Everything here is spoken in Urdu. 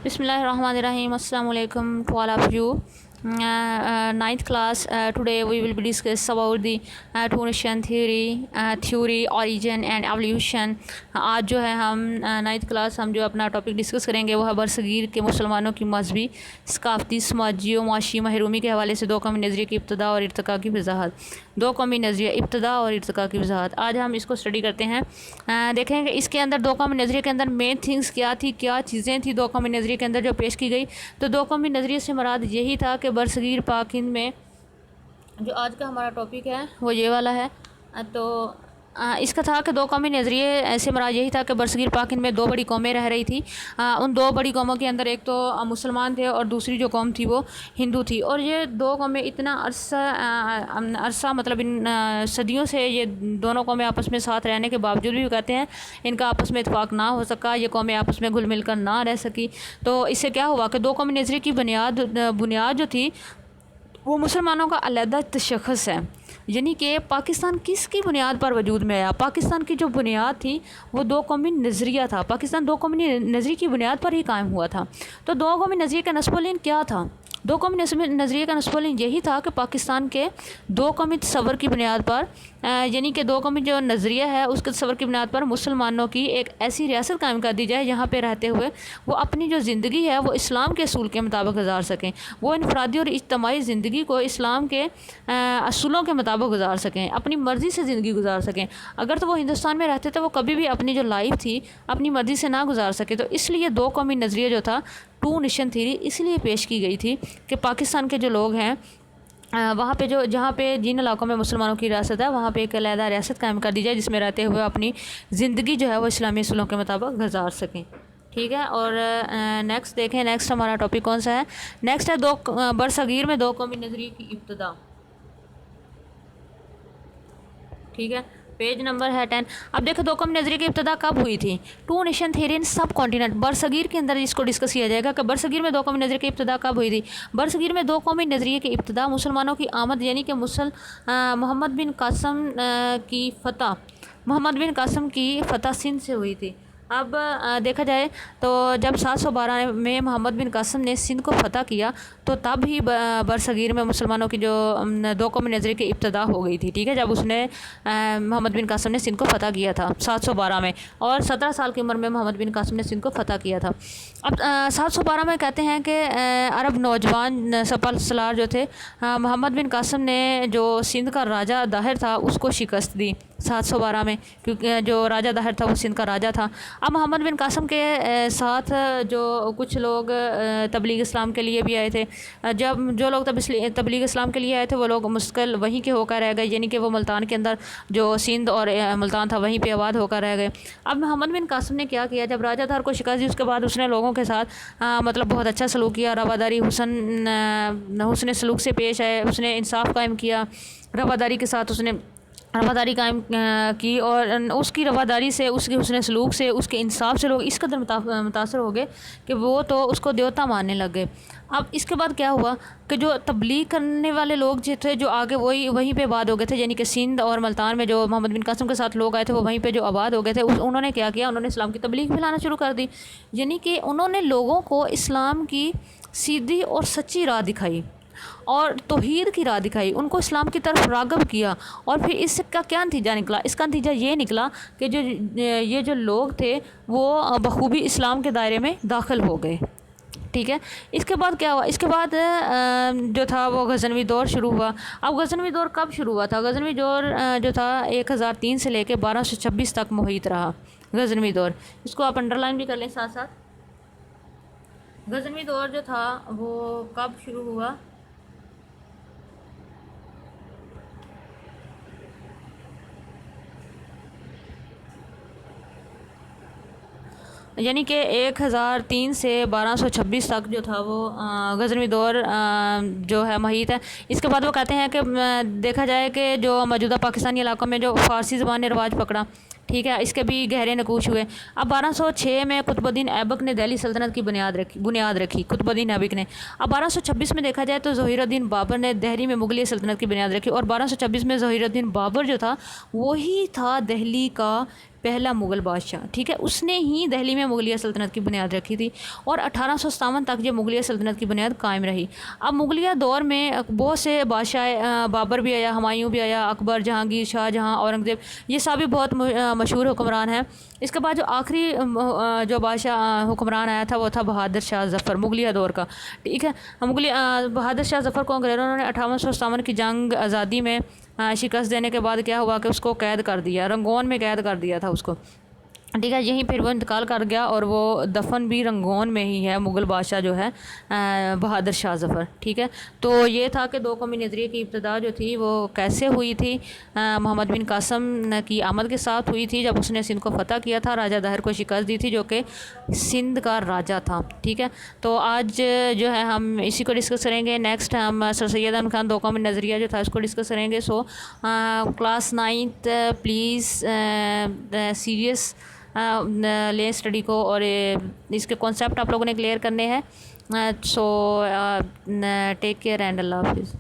بسم اللہ الرحمن الرحیم. السلام علیکم to all of you. Ninth class. Today we will be discuss about the two nation theory, origin and evolution. آج جو ہے ہم نائنتھ کلاس ہم جو اپنا ٹاپک ڈسکس کریں گے وہ ہے برصغیر کے مسلمانوں کی مذہبی، ثقافتی، سماجی و معاشی محرومی کے حوالے سے دو قومی نظریے کی ابتدا اور ارتقاء کی وضاحت. دو قومی نظریہ ابتدا اور ارتقاء کی وضاحت آج ہم اس کو اسٹڈی کرتے ہیں. دیکھیں کہ اس کے اندر دو قومی نظریے کے اندر مین تھنگس کیا تھی، کیا چیزیں تھیں دو قومی نظریے کے اندر جو پیش کی گئی. تو دو قومی نظریے سے مراد یہی تھا کہ برصغیر پاک ہند میں جو آج کا ہمارا ٹاپک ہے وہ یہ والا ہے. تو اس کا تھا کہ دو قومی نظریے سے مراد یہی تھا کہ برصغیر پاک ہند میں دو بڑی قومیں رہ رہی تھی. ان دو بڑی قوموں کے اندر ایک تو مسلمان تھے اور دوسری جو قوم تھی وہ ہندو تھی. اور یہ دو قومیں اتنا عرصہ مطلب ان صدیوں سے یہ دونوں قومیں آپس میں ساتھ رہنے کے باوجود بھی کہتے ہیں ان کا آپس میں اتفاق نہ ہو سکا، یہ قومیں آپس میں گھل مل کر نہ رہ سکی. تو اس سے کیا ہوا کہ دو قومی نظریے کی بنیاد جو تھی وہ مسلمانوں کا علیحدہ تشخص ہے. یعنی کہ پاکستان کس کی بنیاد پر وجود میں آیا؟ پاکستان کی جو بنیاد تھی وہ دو قومی نظریہ تھا. پاکستان دو قومی نظریے کی بنیاد پر ہی قائم ہوا تھا. تو دو قومی نظریے کا نصب العین کیا تھا؟ دو قومی نظریے کا نصب العین یہی تھا کہ پاکستان کے دو قومی تصور کی بنیاد پر یعنی کہ دو قومی جو نظریہ ہے اس کے تصور کی بنیاد پر مسلمانوں کی ایک ایسی ریاست قائم کر دی جائے جہاں پہ رہتے ہوئے وہ اپنی جو زندگی ہے وہ اسلام کے اصول کے مطابق گزار سکیں، وہ انفرادی اور اجتماعی زندگی کو اسلام کے اصولوں کے مطابق گزار سکیں، اپنی مرضی سے زندگی گزار سکیں. اگر تو وہ ہندوستان میں رہتے تو وہ کبھی بھی اپنی جو لائف تھی اپنی مرضی سے نہ گزار سکے. تو اس لیے دو قومی نظریہ جو تھا ٹو نیشن تھیوری اس لیے پیش کی گئی تھی کہ پاکستان کے جو لوگ ہیں وہاں پہ جہاں پہ جن علاقوں میں مسلمانوں کی ریاست ہے وہاں پہ ایک علیحدہ ریاست قائم کر دی جائے جس میں رہتے ہوئے اپنی زندگی جو ہے وہ اسلامی اصولوں کے مطابق گزار سکیں. ٹھیک ہے. اور نیکسٹ دیکھیں، نیکسٹ ہمارا ٹاپک کون سا ہے؟ نیکسٹ ہے برصغیر میں دو قومی نظریے کی ابتدا. ٹھیک ہے، پیج نمبر ہے 10. اب دیکھو دو قومی نظریے کی ابتدا کب ہوئی تھی؟ Two nation theory in subcontinent. برصغیر کے اندر اس کو ڈسکس کیا جائے گا کہ برصغیر میں دو قومی نظریے کی ابتدا کب ہوئی تھی. برصغیر میں دو قومی نظریے کی ابتدا مسلمانوں کی آمد یعنی کہ محمد بن قاسم کی فتح سندھ سے ہوئی تھی. اب دیکھا جائے تو جب 712 میں محمد بن قاسم نے سندھ کو فتح کیا تو تب ہی برصغیر میں مسلمانوں کی جو دو قومی نظریے کی ابتدا ہو گئی تھی. ٹھیک ہے، جب اس نے محمد بن قاسم نے سندھ کو فتح کیا تھا 712 میں، اور 17 سال کی عمر میں محمد بن قاسم نے سندھ کو فتح کیا تھا. اب 712 میں کہتے ہیں کہ عرب نوجوان سپہ سالار جو تھے محمد بن قاسم نے جو سندھ کا راجہ داہر تھا اس کو شکست دی 712 میں، کیونکہ جو راجہ داہر تھا وہ سندھ کا راجہ تھا. اب محمد بن قاسم کے ساتھ جو کچھ لوگ تبلیغ اسلام کے لیے بھی آئے تھے، جب جو لوگ تبلیغ اسلام کے لیے آئے تھے وہ لوگ مستقل وہیں کے ہو کر رہ گئے، یعنی کہ وہ ملتان کے اندر جو سندھ اور ملتان تھا وہیں پہ آباد ہو کر رہ گئے. اب محمد بن قاسم نے کیا کیا، جب راجہ داہر کو شکست دی اس کے بعد اس نے لوگوں کے ساتھ مطلب بہت اچھا سلوک کیا، رواداری حسن سلوک سے پیش آئے، اس نے انصاف قائم کیا، رواداری کے ساتھ اس نے رواداری قائم کی، اور اس کی رواداری سے، اس کے حسن سلوک سے، اس کے انصاف سے لوگ اس قدر متاثر ہو گئے کہ وہ تو اس کو دیوتا ماننے لگ گئے. اب اس کے بعد کیا ہوا کہ جو تبلیغ کرنے والے لوگ جو تھے جو آگے وہیں پہ آباد ہو گئے تھے، یعنی کہ سندھ اور ملتان میں جو محمد بن قاسم کے ساتھ لوگ آئے تھے وہ وہیں پہ جو آباد ہو گئے تھے، انہوں نے کیا کیا، انہوں نے اسلام کی تبلیغ پھیلانا شروع کر دی. یعنی کہ انہوں نے لوگوں کو اسلام کی سیدھی اور سچی راہ دکھائی اور توحید کی راہ دکھائی، ان کو اسلام کی طرف راغب کیا. اور پھر اس کا کیا نتیجہ نکلا؟ اس کا نتیجہ یہ نکلا کہ یہ جو لوگ تھے وہ بخوبی اسلام کے دائرے میں داخل ہو گئے. ٹھیک ہے. اس کے بعد کیا ہوا؟ اس کے بعد جو تھا وہ غزنوی دور شروع ہوا. اب غزنوی دور کب شروع ہوا تھا؟ غزنوی دور جو تھا 1003 سے لے کے 1226 تک محیط رہا غزنوی دور. اس کو آپ انڈر لائن بھی کر لیں ساتھ ساتھ. غزنوی دور جو تھا وہ کب شروع ہوا؟ یعنی کہ 1003 سے 1226 تک جو تھا وہ غزنوی دور جو ہے محیط ہے. اس کے بعد وہ کہتے ہیں کہ دیکھا جائے کہ جو موجودہ پاکستانی علاقوں میں جو فارسی زبان نے رواج پکڑا، ٹھیک ہے، اس کے بھی گہرے نقوش ہوئے. اب 1206 میں قطب الدین ایبک نے دہلی سلطنت کی بنیاد رکھی قطب الدین ایبک نے. اب 1226 میں دیکھا جائے تو ظہیر الدین بابر نے دہلی میں مغلیہ سلطنت کی بنیاد رکھی، اور 1226 میں ظہیر الدین بابر جو تھا وہی تھا دہلی کا پہلا مغل بادشاہ، ٹھیک ہے، اس نے ہی دہلی میں مغلیہ سلطنت کی بنیاد رکھی تھی اور 1857 تک یہ مغلیہ سلطنت کی بنیاد قائم رہی۔ اب مغلیہ دور میں بہت سے بادشاہ، بابر بھی آیا، ہمایوں بھی آیا، اکبر، جہانگیر، شاہ جہاں، اورنگزیب، یہ سبھی بہت مشہور حکمران ہیں۔ اس کے بعد جو آخری جو بادشاہ حکمران آیا تھا وہ تھا بہادر شاہ ظفر، مغلیہ دور کا، ٹھیک ہے۔ بہادر شاہ ظفر کو انگریزوں نے 1857 کی جنگ آزادی میں شکست دینے کے بعد کیا ہوا کہ اس کو قید کر دیا، رنگون میں قید کر دیا تھا اس کو، ٹھیک ہے۔ یہیں پھر وہ انتقال کر گیا اور وہ دفن بھی رنگون میں ہی ہے، مغل بادشاہ جو ہے بہادر شاہ ظفر، ٹھیک ہے۔ تو یہ تھا کہ دو قومی نظریے کی ابتدا جو تھی وہ کیسے ہوئی تھی۔ محمد بن قاسم کی آمد کے ساتھ ہوئی تھی، جب اس نے سندھ کو فتح کیا تھا، راجہ داہر کو شکست دی تھی جو کہ سندھ کا راجہ تھا، ٹھیک ہے۔ تو آج جو ہے ہم اسی کو ڈسکس کریں گے۔ نیکسٹ ہم سر سید احمد خان دو قومی نظریہ جو تھا اس کو ڈسکس کریں گے۔ سو کلاس 9 پلیز سیریس لیں اسٹڈی کو، اور اس کے کانسیپٹ آپ لوگوں نے کلیئر کرنے ہیں۔ سو ٹیک کیئر اینڈ اللہ حافظ۔